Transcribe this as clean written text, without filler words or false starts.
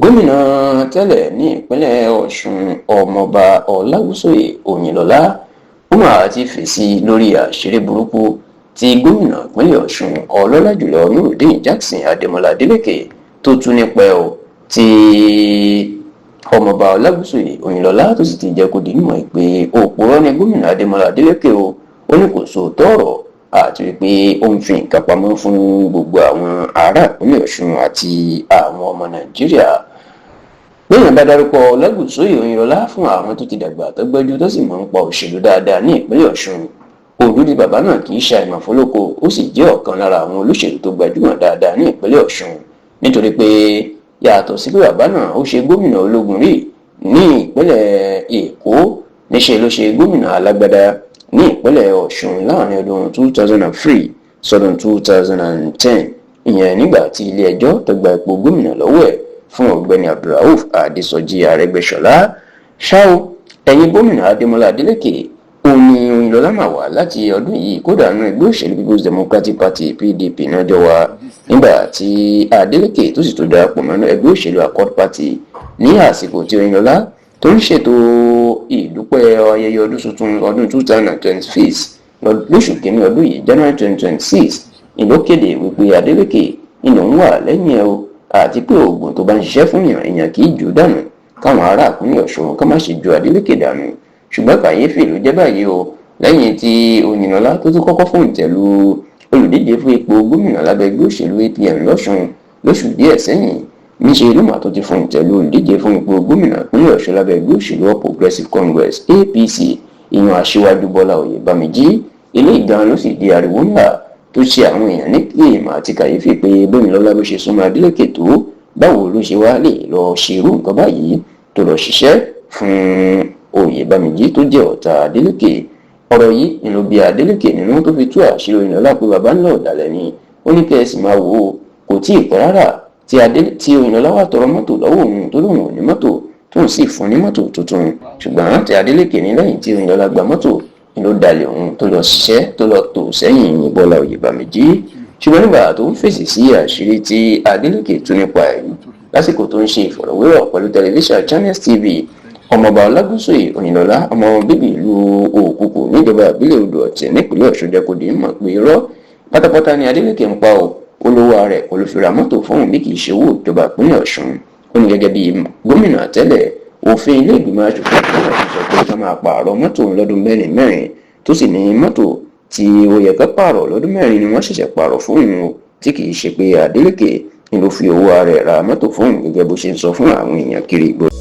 gómìnà tẹ́lẹ̀ ní ìpínlẹ̀ Ọ̀ṣun ọmọọba Ọlágúnsóyè Òyìnlọ́lá ó máa ti fèsì lórí àṣírí burúkú tí gómìnà ìpínlẹ̀ Ọ̀ṣun ọlọ́lá jùlọ Nurudeen Jackson Adémọ́lá Adélékè tó tú nípa ẹ̀ tí ọmọọba Ọlágúnsóyè Òyìnlọ́lá tó sì ti jẹ́ kó di mímọ̀ pé òpùrọ́ ni gómìnà Adémọ́lá Adélékè ó ní kò sóòótọ́ ọ̀rọ̀ àti wípé ó ń fi nǹkan pamọ́ fún gbogbo àwọn ará ìpínlẹ̀ Ọ̀ṣun àti àwọn ọmọ Nàìjíríà. Lẹ́yìn bá dárúkọ Ọlágúnsóyè Òyìnlọ́lá fún àwọn tó ti dàgbà tó gbẹ́jú tó sì mọ̀ ń pa òṣèlú dáadáa ní ìpínlẹ̀ Ọ̀ṣun. Òdúdí bàbá náà kì í ṣe àìmọ̀fólókò, ó sì jẹ́ ọ̀kan lára àwọn olóṣèlú tó gbajúmọ̀ dáadáa ní ìpínlẹ̀ Ọ̀ṣun, nítorí pé yàtọ̀ sí pé bàbá náà ó ṣe gómìnà ológun rí ní ìpínlẹ̀ Èkó, níṣẹ́ ló ṣe gómìnà alágbádá ní ìpínlẹ̀ Ọ̀ṣun láàrin ọdún 2003 sọdún 2010, ìyẹn nígbà tí ilé ẹjọ́ tó gba ipò gómìnà lọ́wọ́ ẹ̀ fún ọ̀gbẹ́ni Abdulrauf Adésọjí Arẹ́gbẹ́ṣọlá. ṣá o ẹ̀yìn gómìnà Adémọ́lá Adélékè òní Òyìnlọ́lá máa wà láti ọdún yìí, kódà nínú ẹgbẹ́ òṣèlú People's Democratic Party PDP náà jọ wá, nígbà tí Adélékè tó sì tó darapọ̀ mọ́ ẹgbẹ́ òṣèlú Accord Party ní àsìkò tí Òyìnlọ́lá tó ń ṣètò ìdúpẹ́ ayẹyẹ ọdún tuntun ọdún 2026 lóṣù kìíní ọdún yìí January 2026 ìlú kéde wípé Adélékè inú ń wà lẹ́yìn ẹ̀ o, àti pé oògùn tó bá ń ṣiṣẹ́ fún èèyàn kì í jù dànù, káwọn ará ìpínlẹ̀ Ọ̀ṣun ká má ṣe ju Adélékè dànù. Ṣùgbọ́n kàyéfì ló jẹ́ báyìí o, lẹ́yìn tí Òyìnlọ́lá tó tún kọ́kọ́ fún ìtẹ̀lú olùdíje fún ipò gómìnà lábẹ́ ẹgbẹ́ òṣèlú APM lọ́ṣun lóṣù díẹ̀ sẹ́yìn, níṣẹ́ ló mà tó ti fún ìtẹ̀lú olùdíje fún ipò gómìnà ìpínlẹ̀ Ọ̀ṣun lábẹ́ ẹgbẹ́ òṣèlú All Progressives Congress APC ìyẹn Aṣíwájú Bọ́lá Oyèbámíjí. Eléyìí gan ló sì di ariwo ńlá tó ṣe àwọn èèyàn ní kéèmà àti kàyéfì pé Òyìnlọ́lá bó ṣe súnmọ́ Adélékè tó, báwo ló ṣe wá lè lọ ṣerú nǹkan báyìí tó lọ ṣiṣẹ́ fún Oyèbámíjí tó jẹ́ ọ̀tá Adélékè. Ọ̀rọ̀ yìí ni ló bí Adélékè nínú tó fi tú àṣírí Òyìnlọ́lá pé bàbá ńlá ọ̀dàlẹ̀ ni. Ó ní kẹ́sì máa wò ó, kò tí ì pẹ́ rárá tí Òyìnlọ́lá wà tọrọ mọ́tò lọ́wọ́ òun tó lóun ò ní mọ́tò tóun sì fún ní mọ́tò tuntun. Ṣùgbọ́n tí Adélékè ní lẹ́yìn tí Òyìnlọ́lá gba mọ́tò ni ló dalẹ̀ òun tó lọ ṣiṣẹ́ tó lọ tò sẹ́yìn Bọ́lá Oyèbámíjí. Ṣùgbọ́n nígbà tó ń fèsì sí àṣírí tí Adélékè tú nípa ẹ̀yìn lásìkò tó ń ṣe ìfọ̀rọ̀wérọ̀ pẹ̀lú tẹlifíṣàn Channels TV, ọmọọba Ọlágúnsóyè Òyìnlọ́lá ọmọ bíbí ìlú Òkùkù níjọba ìbílẹ̀ Odò Ọ̀tẹ̀ nípínlẹ̀ Ọ̀ṣun jẹ́ kó di mọ̀ pé irọ́ pátápátá ni Adélékè ń pa olówó rẹ̀ kò ló fi ra mọ́tò fóun bí kì í ṣe owó ìjọba ìpínlẹ̀ Ọ̀ṣun. Ó ní gẹ́gẹ́ bí gómìnà tẹ́lẹ̀ òfin ilé ìgbìmọ̀ aṣòfin ìpínlẹ̀ Ọ̀ṣun sọ pé ká máa pààrọ̀ mọ́tò lọ́dún mẹ́rin tó sì ní mọ́tò tí ó yẹ ká pààrọ̀ lọ́dún mẹ́rin ni wọ́n ṣẹ̀ṣẹ̀ pààrọ̀ fóun o, tí kì í ṣe pé Adélékè ni ló fi owó rẹ̀ ra mọ́tò fóun gẹ́gẹ́ bó ṣe ń sọ fún àwọn èèyàn kiri ìgboro.